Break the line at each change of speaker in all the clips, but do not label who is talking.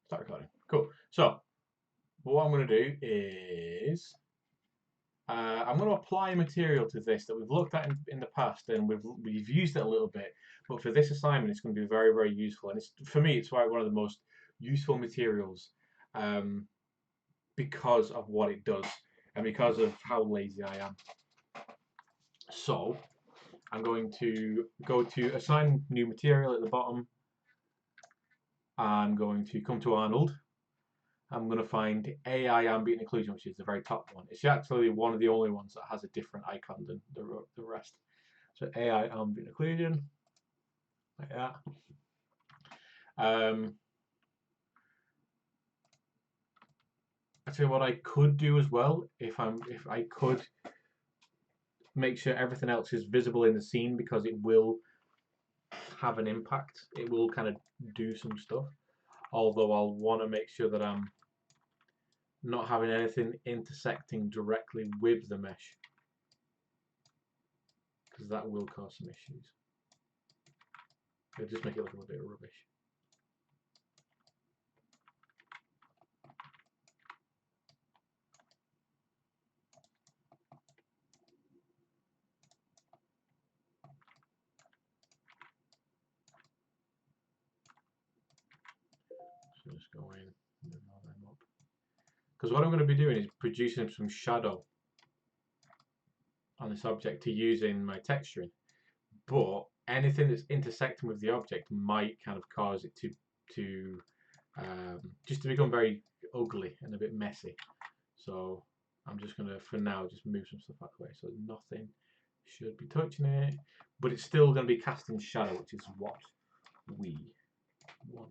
Start recording. Cool. So what I'm going to do is I'm going to apply material to this that we've looked at in the past, and we've used it a little bit. But for this assignment, it's going to be very, very useful, and it's, for me, it's one of the most useful materials um, because of what it does and because of how lazy I am. So I'm going to go to assign new material at the bottom. I'm going to come to Arnold. I'm going to find AI Ambient Occlusion, which is the very top one. It's actually one of the only ones that has a different icon than the rest. So AI Ambient Occlusion, like that. Actually, what I could do as well, if I could make sure everything else is visible in the scene, because it will have an impact. It will kind of do some stuff. Although I'll want to make sure that I'm not having anything intersecting directly with the mesh, because that will cause some issues. It'll just make it look a little bit rubbish. So just go in, move all them up. Because what I'm going to be doing is producing some shadow on this object to use in my texturing. But anything that's intersecting with the object might kind of cause it to just to become very ugly and a bit messy. So I'm just going to, for now, just move some stuff out of the way. So nothing should be touching it, but it's still going to be casting shadow, which is what we want.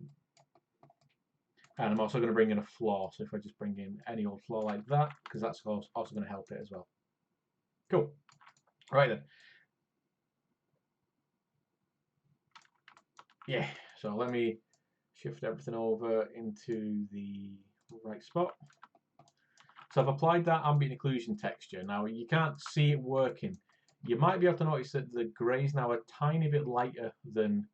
And I'm also going to bring in a floor. So if I just bring in any old floor like that, because that's also going to help it as well. Cool. Right then. Yeah, so let me shift everything over into the right spot. So I've applied that ambient occlusion texture. Now you can't see it working. You might be able to notice that the greys now are a tiny bit lighter than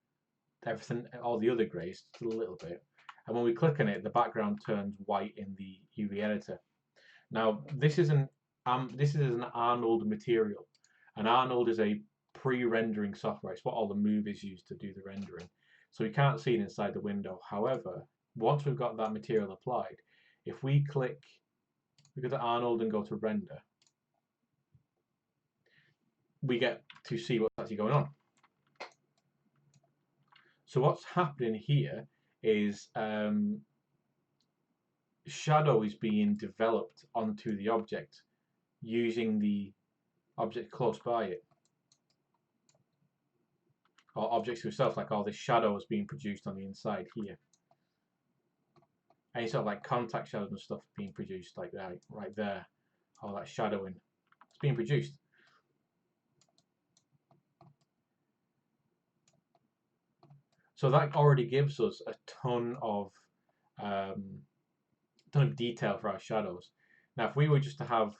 everything, all the other greys, just a little bit. And when we click on it, the background turns white in the UV editor. Now this is an Arnold material, and Arnold is a pre-rendering software. It's what all the movies use to do the rendering. So we can't see it inside the window. However, once we've got that material applied, if we go to Arnold and go to render, we get to see what's actually going on. So what's happening here is shadow is being developed onto the object using the object close by it, or objects themselves, like all this shadow is being produced on the inside here. Any sort of like contact shadows and stuff being produced like that, right there, all that shadowing, it's being produced. So that already gives us a ton of detail for our shadows. Now, if we were just to have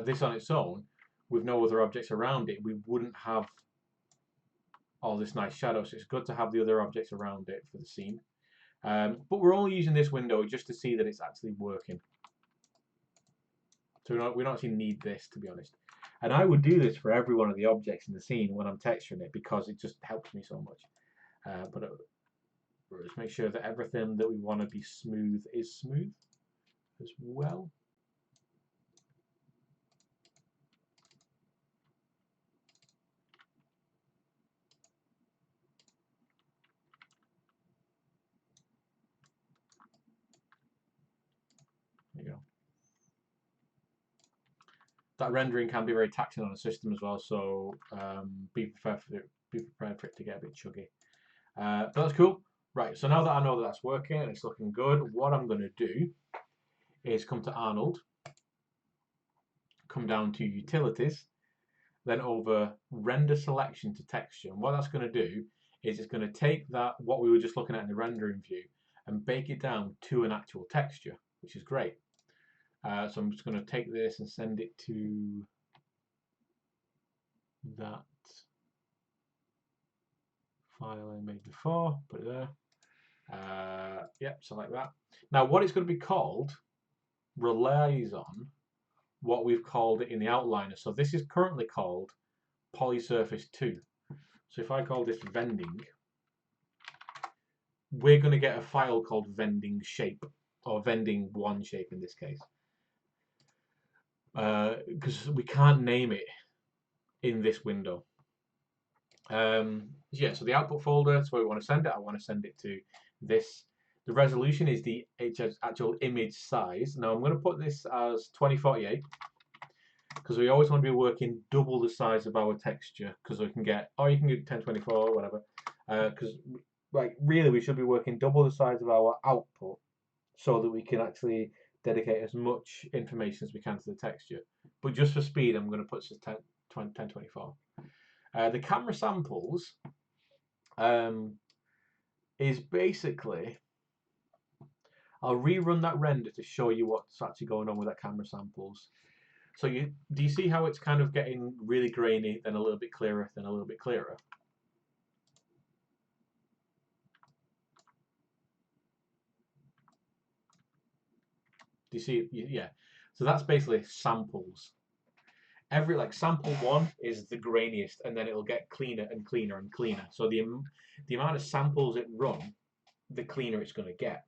this on its own, with no other objects around it, we wouldn't have all this nice shadow. So it's good to have the other objects around it for the scene. But we're only using this window just to see that it's actually working. So we don't actually need this, to be honest. And I would do this for every one of the objects in the scene when I'm texturing it, because it just helps me so much. But let's make sure that everything that we want to be smooth is smooth as well. There you go. That rendering can be very taxing on a system as well, so be prepared for it to get a bit chuggy. But that's cool. Right, so now that I know that that's working and it's looking good, what I'm going to do is come to Arnold, come down to Utilities, then over Render Selection to Texture. And what that's going to do is it's going to take that, what we were just looking at in the rendering view, and bake it down to an actual texture, which is great. So I'm just going to take this and send it to that file I made before, put it there. Yep, so like that. Now what it's going to be called relies on what we've called it in the outliner. So this is currently called polysurface 2. So if I call this vending, we're going to get a file called vending shape, or vending 1 shape in this case, because we can't name it in this window. Yeah, so the output folder, that's where we want to send it. I want to send it to this. The resolution is the actual image size. Now I'm going to put this as 2048 because we always want to be working double the size of our texture, because we can get, or you can do 1024, whatever. Because like really, we should be working double the size of our output so that we can actually dedicate as much information as we can to the texture. But just for speed, I'm going to put 1024. The camera samples is basically, I'll rerun that render to show you what's actually going on with that camera samples. So do you see how it's kind of getting really grainy, then a little bit clearer, then a little bit clearer? Do you see? Yeah. So that's basically samples. Every sample 1 is the grainiest, and then it'll get cleaner and cleaner and cleaner. So the amount of samples it runs, the cleaner it's going to get.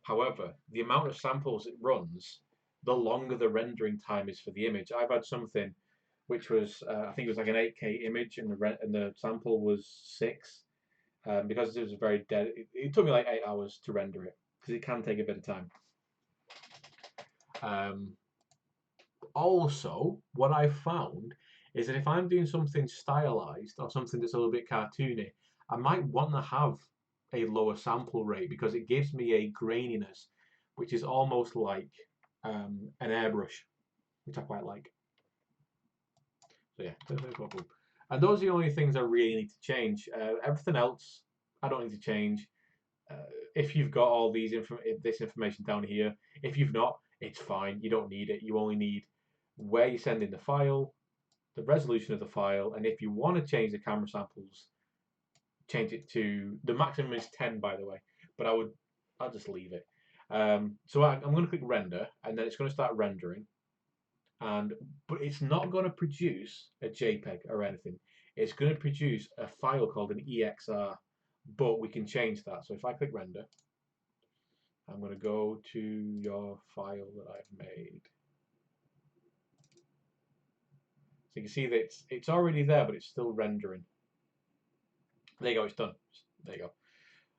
However, the amount of samples it runs, the longer the rendering time is for the image. I've had something which was, I think it was like an 8K image, and the sample was 6. Because it was very dead, it took me like 8 hours to render it, because it can take a bit of time. Also, what I've found is that if I'm doing something stylized or something that's a little bit cartoony, I might want to have a lower sample rate because it gives me a graininess which is almost like an airbrush, which I quite like. So yeah, and those are the only things I really need to change. Everything else I don't need to change. If you've got all this information down here, if you've not, it's fine. You don't need it. You only need where you're sending the file, the resolution of the file, and if you want to change the camera samples, change it to, the maximum is 10 by the way, but I'll just leave it. So I'm going to click render, and then it's going to start rendering, but it's not going to produce a JPEG or anything. It's going to produce a file called an EXR, but we can change that. So if I click render, I'm going to go to your file that I've made. So you can see that it's already there, but it's still rendering. There you go, it's done. There you go.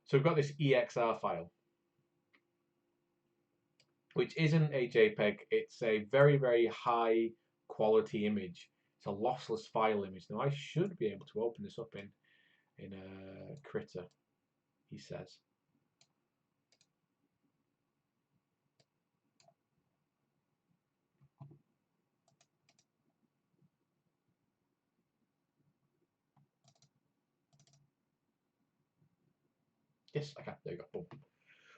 So we've got this EXR file, which isn't a JPEG. It's a very, very high quality image. It's a lossless file image. Now I should be able to open this up in a Critter, he says. Yes, I can. There you go. Boom.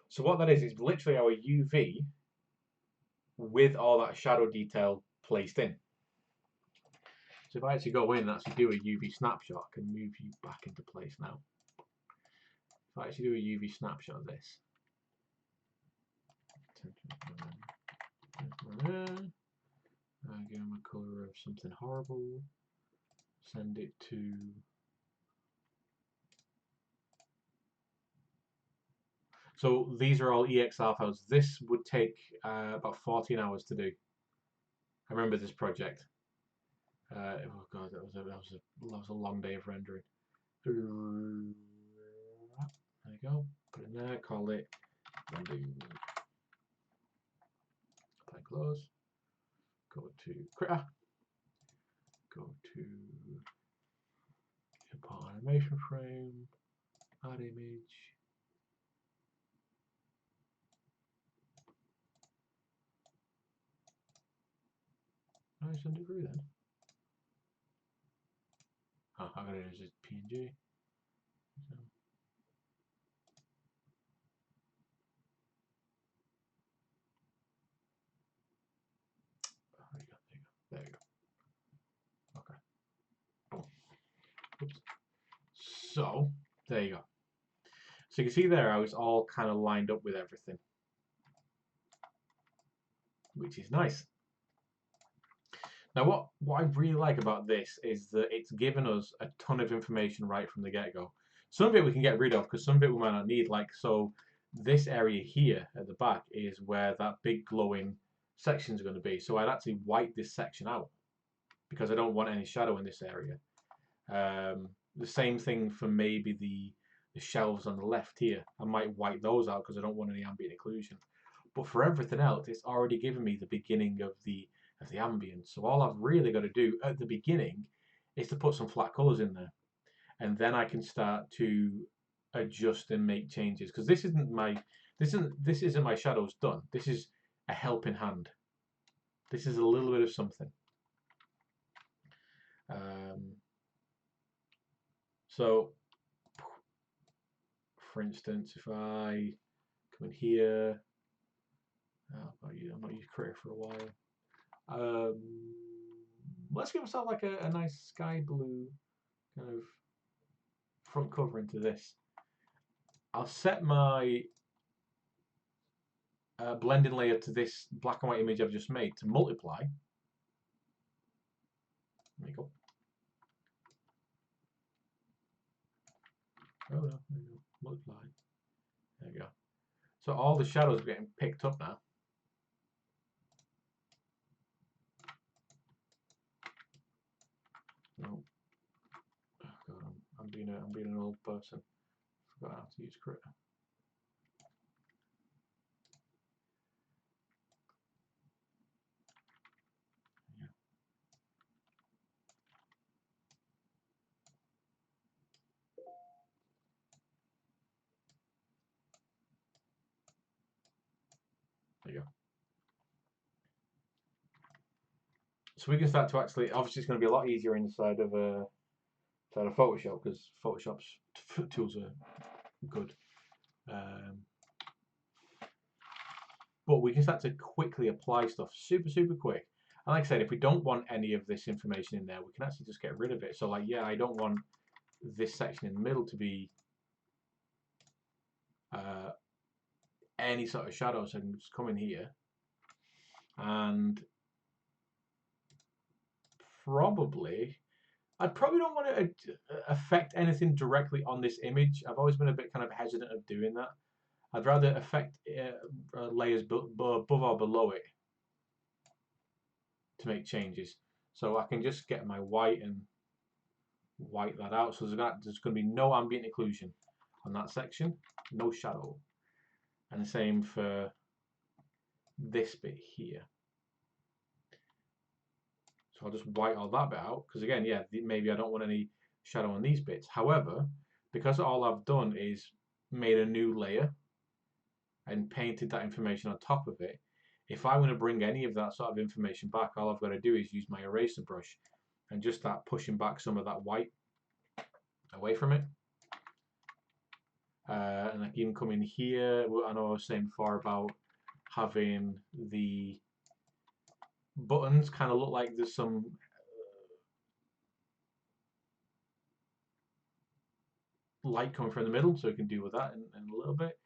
So what that is literally our UV with all that shadow detail placed in. So if I actually go in and actually do a UV snapshot, I can move you back into place now. If I actually do a UV snapshot of this, give him a colour of something horrible, send it to, so these are all EXR files. This would take about 14 hours to do. I remember this project. Oh god, that was a long day of rendering. There you go. Put it in there. Call it rendering. Apply close. Go to Critter. Go to import animation frame. Add image. I send it through then. Oh, I got it as a PNG. So. There you go. Okay. Oops. So There you go. So you can see there how it's all kind of lined up with everything, which is nice. Now what I really like about this is that it's given us a ton of information right from the get-go. Some of it we can get rid of because some of it we might not need, like so this area here at the back is where that big glowing section is going to be. So I'd actually white this section out because I don't want any shadow in this area. The same thing for maybe the shelves on the left here. I might white those out because I don't want any ambient occlusion. But for everything else, it's already given me the beginning of the ambience. So all I've really got to do at the beginning is to put some flat colors in there, and then I can start to adjust and make changes. Because this isn't my shadows done. This is a helping hand. This is a little bit of something. So, for instance, if I come in here, I'm not used Critter for a while. Let's give myself like a nice sky blue kind of front cover into this. I'll set my blending layer to this black and white image I've just made to multiply. There you go. Oh no, there you go. Multiply. There you go. So all the shadows are getting picked up now. No. Oh God, I'm being an old person. Forgot how to use Critter. Yeah. There you go. So we can start to actually, obviously it's going to be a lot easier inside of Photoshop because Photoshop's tools are good. But we can start to quickly apply stuff super quick. And like I said, if we don't want any of this information in there, we can actually just get rid of it. So like, yeah, I don't want this section in the middle to be any sort of shadow, so I can just come in here and I'd probably don't want to affect anything directly on this image. I've always been a bit kind of hesitant of doing that. I'd rather affect layers above or below it to make changes. So I can just get my white and white that out. So there's going to be no ambient occlusion on that section, no shadow. And the same for this bit here. So I'll just white all that bit out because again, yeah, maybe I don't want any shadow on these bits. However, because all I've done is made a new layer and painted that information on top of it, if I want to bring any of that sort of information back, all I've got to do is use my eraser brush and just start pushing back some of that white away from it. And I can even come in here. I know I was saying before about having the buttons kind of look like there's some light coming from the middle, so we can deal with that in a little bit.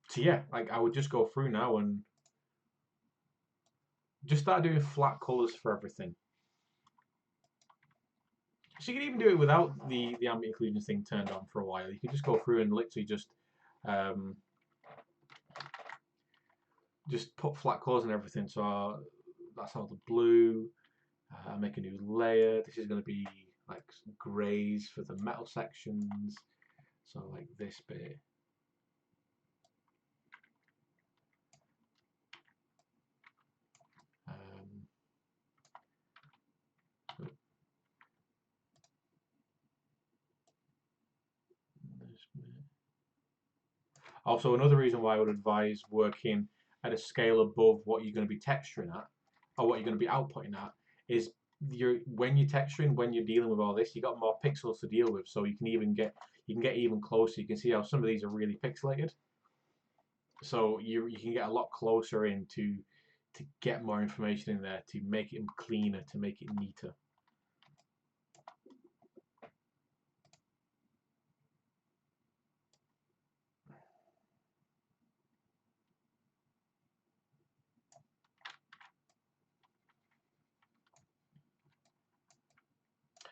So yeah, like I would just go through now and just start doing flat colors for everything. So you can even do it without the ambient occlusion thing turned on for a while. You can just go through and literally just put flat colors and everything. So that's all the blue. Make a new layer. This is going to be like greys for the metal sections. So like this bit. Also, another reason why I would advise working at a scale above what you're going to be texturing at, or what you're going to be outputting at, is when you're texturing, when you're dealing with all this, you got more pixels to deal with, so you can get even closer. You can see how some of these are really pixelated, so you can get a lot closer in to get more information in there, to make it cleaner, to make it neater.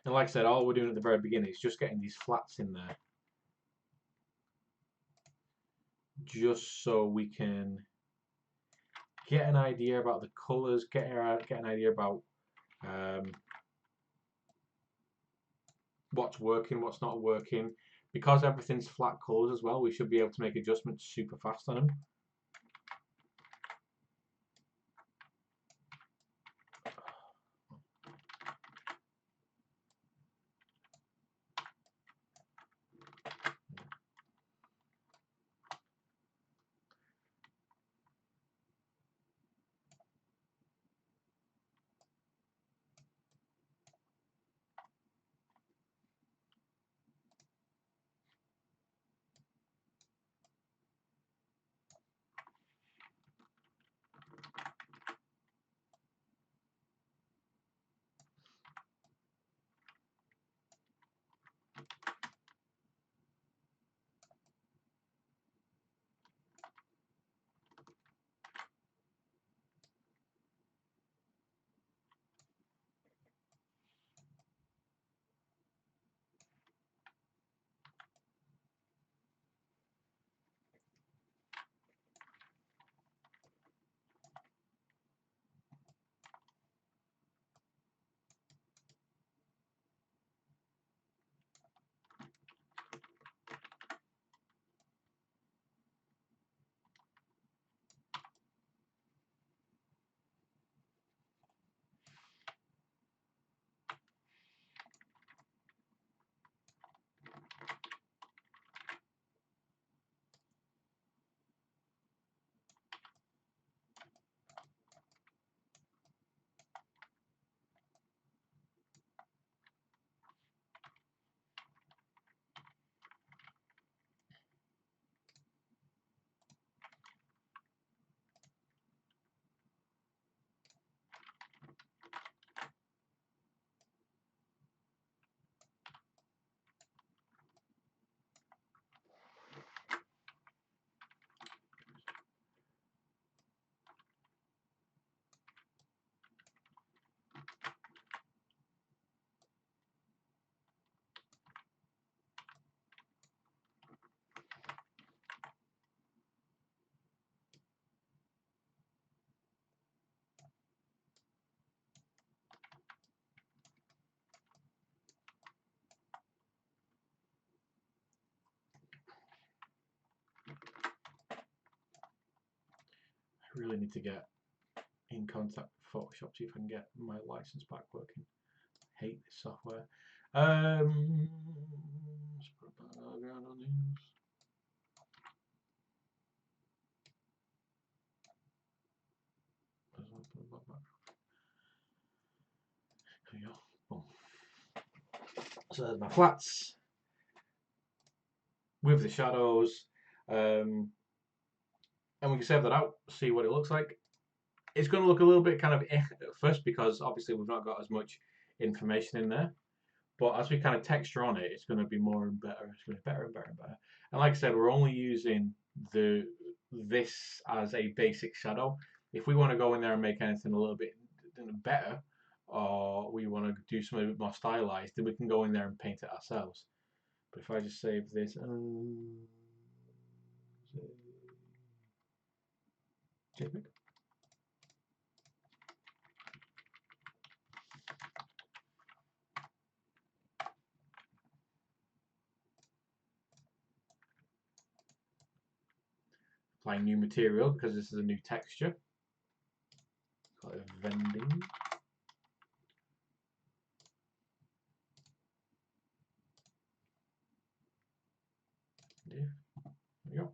And like I said, all we're doing at the very beginning is just getting these flats in there, just so we can get an idea about the colours, get an idea about what's working, what's not working. Because everything's flat colours as well, we should be able to make adjustments super fast on them. I really need to get in contact with Photoshop, see if I can get my license back working. I hate this software. Let's put a background on these. There we go. Boom. So there's my flats with the shadows, and we can save that out, see what it looks like. It's going to look a little bit kind of at first because obviously we've not got as much information in there. But as we kind of texture on it, it's going to be more and better. It's going to be better and better and better. And like I said, we're only using this as a basic shadow. If we want to go in there and make anything a little bit better, or we want to do something a bit more stylized, then we can go in there and paint it ourselves. But if I just save this, JPEG. Apply new material because this is a new texture. Call it vending. There we go.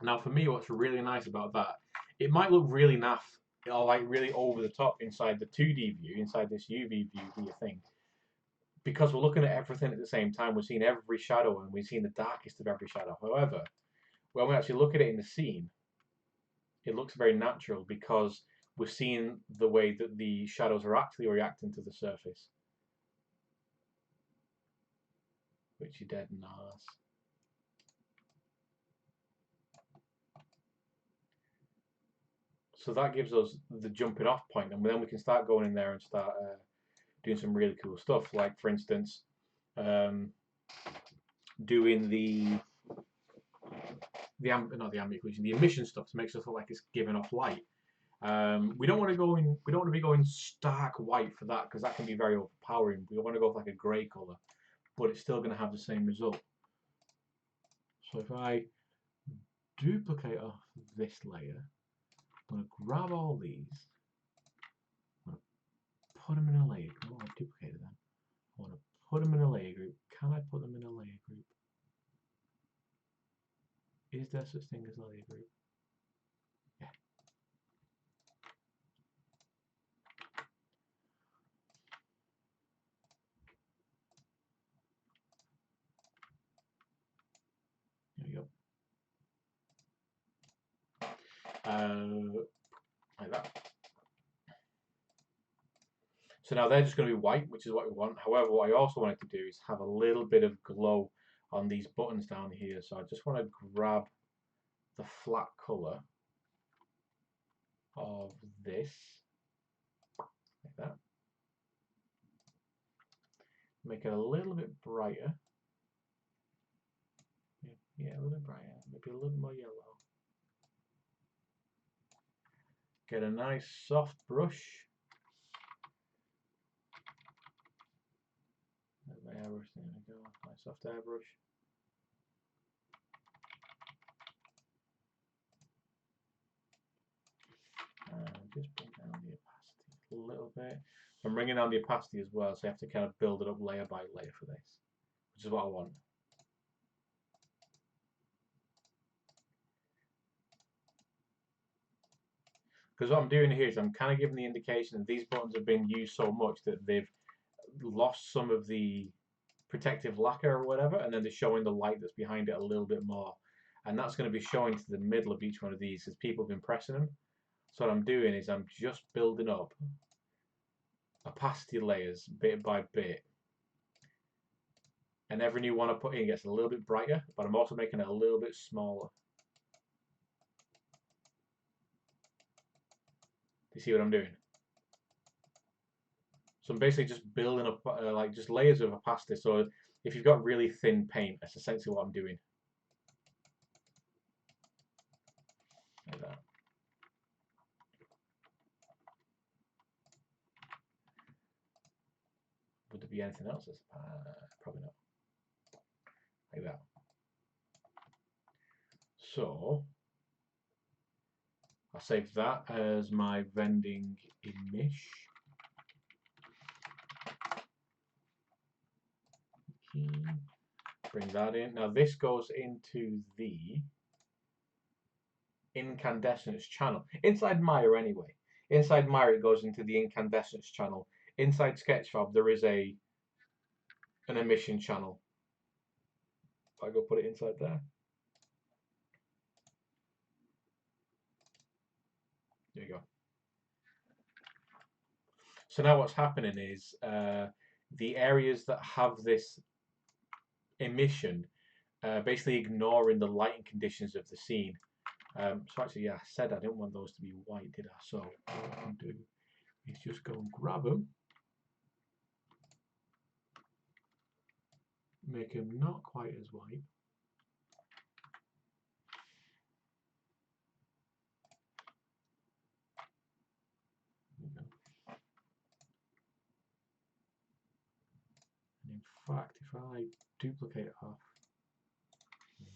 Now for me, what's really nice about that, it might look really naff, or like really over the top inside the 2D view, inside this UV view here thing, because we're looking at everything at the same time. We're seeing every shadow and we're seeing the darkest of every shadow. However, when we actually look at it in the scene, it looks very natural because we're seeing the way that the shadows are actually reacting to the surface, which is dead nice. So that gives us the jumping off point, and then we can start going in there and start doing some really cool stuff. Like, for instance, doing not the ambient occlusion, the emission stuff to make stuff look like it's giving off light. We don't want to be going stark white for that, because that can be very overpowering. We want to go with like a grey colour, but it's still going to have the same result. So if I duplicate off this layer, I'm going to grab all these, I'm going to put them in a layer group. Oh, I've duplicated them. I want to put them in a layer group. Can I put them in a layer group? Is there such thing as a layer group? Yeah. There we go. Like that. So now they're just going to be white, which is what we want. However, what I also wanted to do is have a little bit of glow on these buttons down here. So I just want to grab the flat colour of this, like that. Make it a little bit brighter. Yeah, a little bit brighter. Maybe a little more yellow. Get a nice soft brush. My airbrush, there we go. Nice soft airbrush. And just bring down the opacity a little bit. I'm bringing down the opacity as well, so you have to kind of build it up layer by layer for this, which is what I want. Because what I'm doing here is I'm kind of giving the indication that these buttons have been used so much that they've lost some of the protective lacquer or whatever, and then they're showing the light that's behind it a little bit more. And that's going to be showing to the middle of each one of these as people have been pressing them. So what I'm doing is I'm just building up opacity layers bit by bit. And every new one I put in gets a little bit brighter, but I'm also making it a little bit smaller. Do you see what I'm doing? So I'm basically just building up like just layers of opacity. So if you've got really thin paint, that's essentially what I'm doing. Like that. Would there be anything else? Probably not. Like that. So I'll save that as my vending image. Bring that in. Now this goes into the incandescence channel. Inside Maya anyway. Inside Maya it goes into the incandescence channel. Inside Sketchfab there is an emission channel. If I go put it inside there. There you go. So now what's happening is the areas that have this emission basically ignoring the lighting conditions of the scene. So actually, yeah, I said I didn't want those to be white, did I? So what I can do is just go and grab them, make them not quite as white. And in fact, if I duplicate off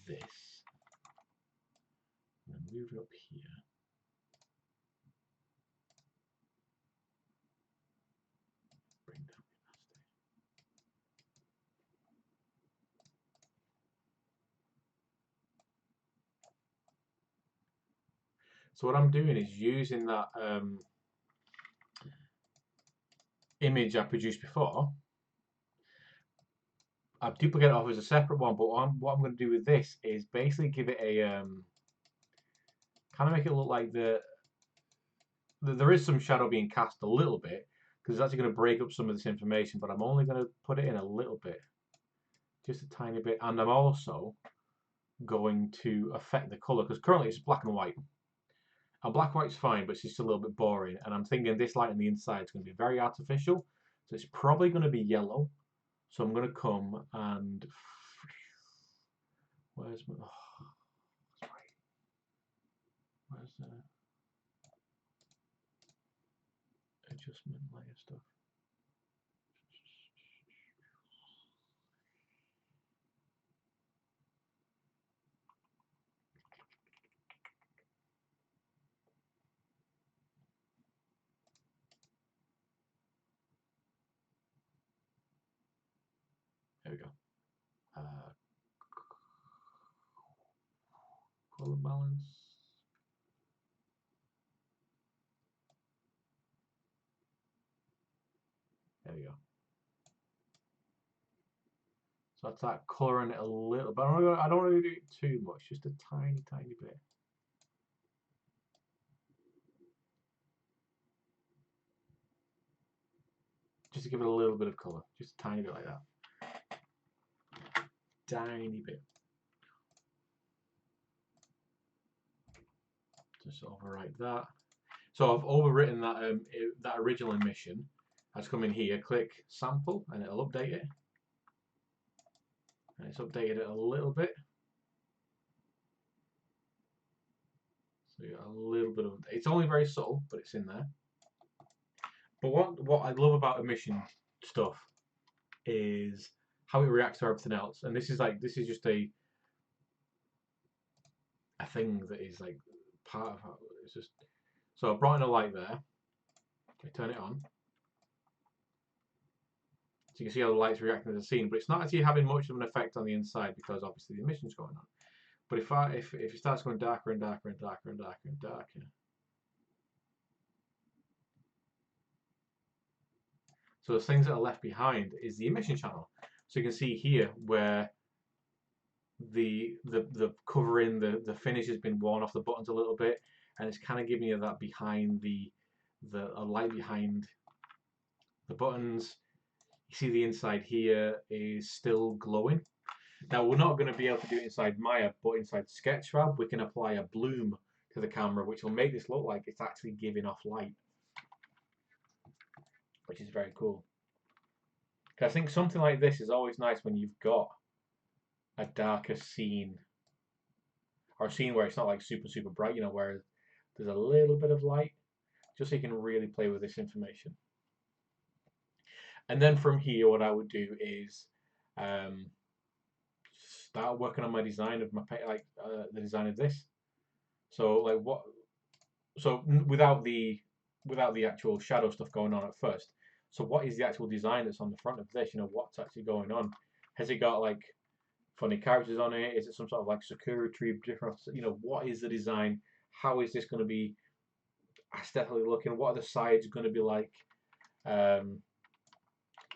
this and then move it up here, bring down the opacity. So what I'm doing is using that image I produced before. I've duplicated it off as a separate one, but what I'm going to do with this is basically give it a kind of make it look like there is some shadow being cast a little bit, because it's actually going to break up some of this information, but I'm only going to put it in a little bit, just a tiny bit, and I'm also going to affect the color, because currently it's black and white, And black and white's fine, but it's just a little bit boring. And I'm thinking this light on the inside is going to be very artificial. So it's probably going to be yellow. So I'm going to come and... Where's my... Oh, where's the adjustment layer stuff? There we go. Color balance. There we go. So that's that colouring it a little, but I don't really do it too much, just a tiny, tiny bit. Just to give it a little bit of colour, just a tiny bit like that. Tiny bit. Just overwrite that. So I've overwritten that that original emission. Let's come in here, click sample, and it'll update it. And it's updated it a little bit. So you got a little bit of, it's only very subtle, but it's in there. But what I love about emission stuff is how it reacts to everything else. And this is just a thing that is like part of how it's just. So I brought in a light there. Okay, turn it on. So you can see how the light's reacting to the scene, but it's not actually having much of an effect on the inside because obviously the emission's going on. But if it starts going darker and darker and darker and darker and darker, so the things that are left behind is the emission channel. So you can see here where the covering, the finish has been worn off the buttons a little bit, and it's kind of giving you that behind a light behind the buttons. You see the inside here is still glowing. Now we're not going to be able to do it inside Maya, but inside Sketchfab we can apply a bloom to the camera, which will make this look like it's actually giving off light, which is very cool. I think something like this is always nice when you've got a darker scene, or a scene where it's not like super bright, you know, where there's a little bit of light, just so you can really play with this information. And then from here, what I would do is start working on my design of my the design of this. So without the actual shadow stuff going on at first. So what is the actual design that's on the front of this? You know, what's actually going on? Has it got like funny characters on it? Is it some sort of like Sakura tree different? You know, what is the design? How is this going to be aesthetically looking? What are the sides going to be like?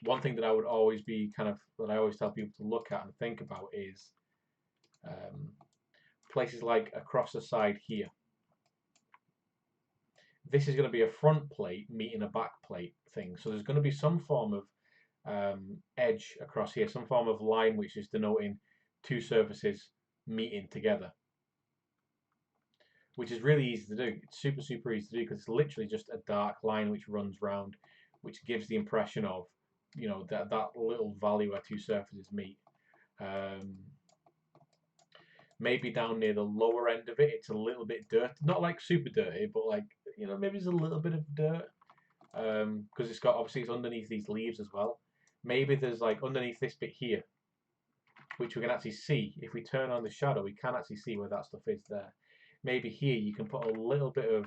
One thing that I would always be that I always tell people to look at and think about is places like across the side here. This is going to be a front plate meeting a back plate thing. So there's going to be some form of edge across here, some form of line which is denoting two surfaces meeting together, which is really easy to do. It's super easy to do because it's literally just a dark line which runs round, which gives the impression of, you know, that little valley where two surfaces meet. Maybe down near the lower end of it, it's a little bit dirty, not like super dirty, but like, you know, maybe there's a little bit of dirt, because it's underneath these leaves as well. Maybe there's like underneath this bit here, which we can actually see. If we turn on the shadow, we can actually see where that stuff is there. Maybe here you can put a little bit of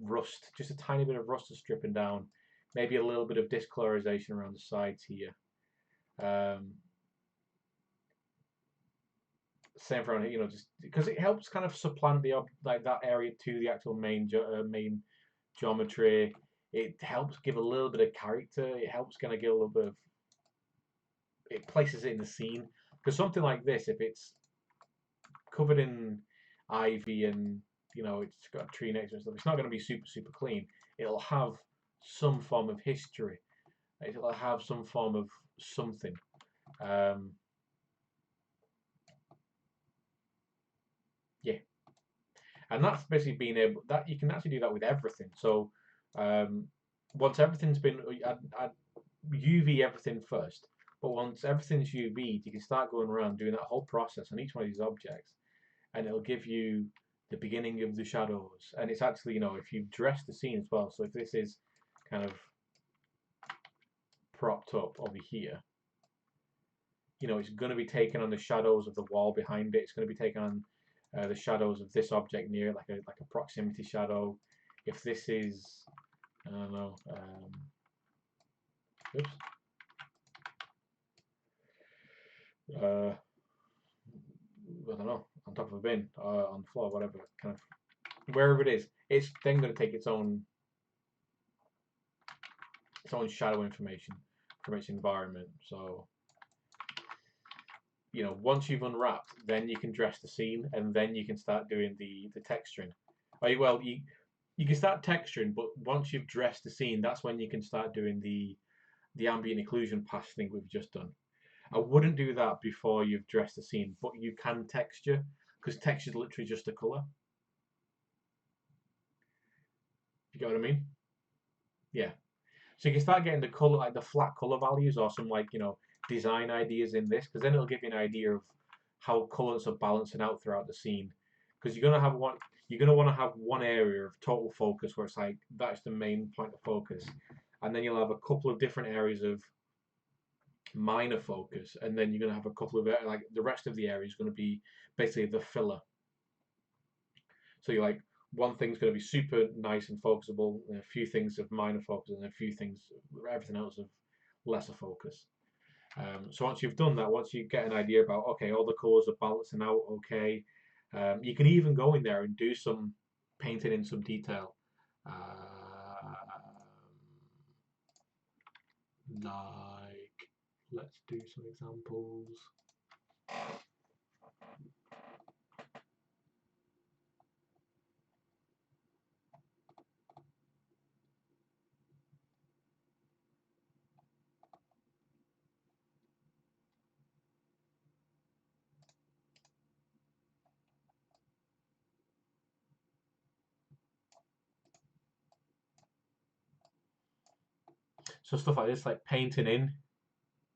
rust, just a tiny bit of rust is stripping down. Maybe a little bit of discolorization around the sides here. Same for, you know, just because it helps kind of supplant that area to the actual main geometry. It helps give a little bit of character. It helps kind of give a little bit of, it places it in the scene. Because something like this, if it's covered in ivy and, you know, it's got a tree next to it and stuff, it's not going to be super clean. It'll have some form of history. It'll have some form of something. Yeah. And that's basically being able that you can actually do that with everything. So once everything's been, I'd UV everything first, but once everything's UV'd, you can start going around doing that whole process on each one of these objects, and it'll give you the beginning of the shadows. And it's actually, you know, if you dress the scene as well. So if this is kind of propped up over here, you know, it's going to be taking on the shadows of the wall behind it. It's going to be taking on the shadows of this object near, like a proximity shadow. If this is, I don't know, oops, I don't know, on top of a bin, on the floor, whatever, kind of wherever it is, it's then going to take its own shadow information from its environment. So, you know, once you've unwrapped, then you can dress the scene, and then you can start doing the texturing. Well, you can start texturing, but once you've dressed the scene, that's when you can start doing the ambient occlusion pass thing we've just done. I wouldn't do that before you've dressed the scene, but you can texture, because texture is literally just a color. You get what I mean? Yeah. So you can start getting the color, like the flat color values, or some, like, you know, design ideas in this, because then it'll give you an idea of how colors are balancing out throughout the scene. Because you're gonna want to have one area of total focus where it's like that's the main point of focus, and then you'll have a couple of different areas of minor focus, and then you're gonna have a couple of, like, the rest of the area is gonna be basically the filler. So you're like, one thing's going to be super nice and focusable, and a few things of minor focus, and a few things, everything else of lesser focus. So once you've done that, once you get an idea about, okay, all the colours are balancing out, okay, you can even go in there and do some painting in some detail. Like, let's do some examples. So stuff like this, like painting in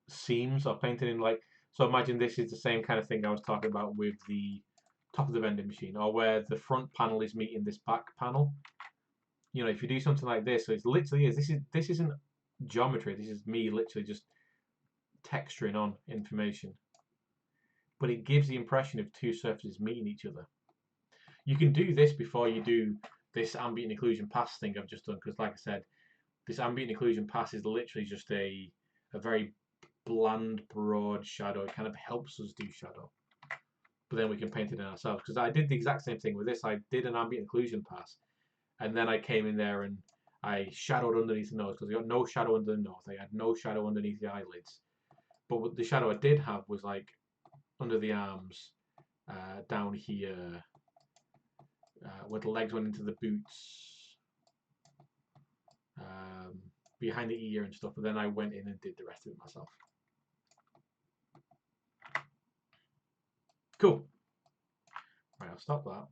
seams, or painting in, like, so imagine this is the same kind of thing I was talking about with the top of the vending machine, or where the front panel is meeting this back panel. You know, if you do something like this, so it's literally this isn't geometry. This is me literally just texturing on information, but it gives the impression of two surfaces meeting each other. You can do this before you do this ambient occlusion pass thing I've just done, because, like I said, this ambient occlusion pass is literally just a very bland, broad shadow. It kind of helps us do shadow, but then we can paint it in ourselves. Because I did the exact same thing with this. I did an ambient occlusion pass, and then I came in there and I shadowed underneath the nose, because I got no shadow under the nose. I had no shadow underneath the eyelids. But the shadow I did have was like under the arms, down here, where the legs went into the boots, behind the ear and stuff. But then I went in and did the rest of it myself. Cool. Right, I'll stop that.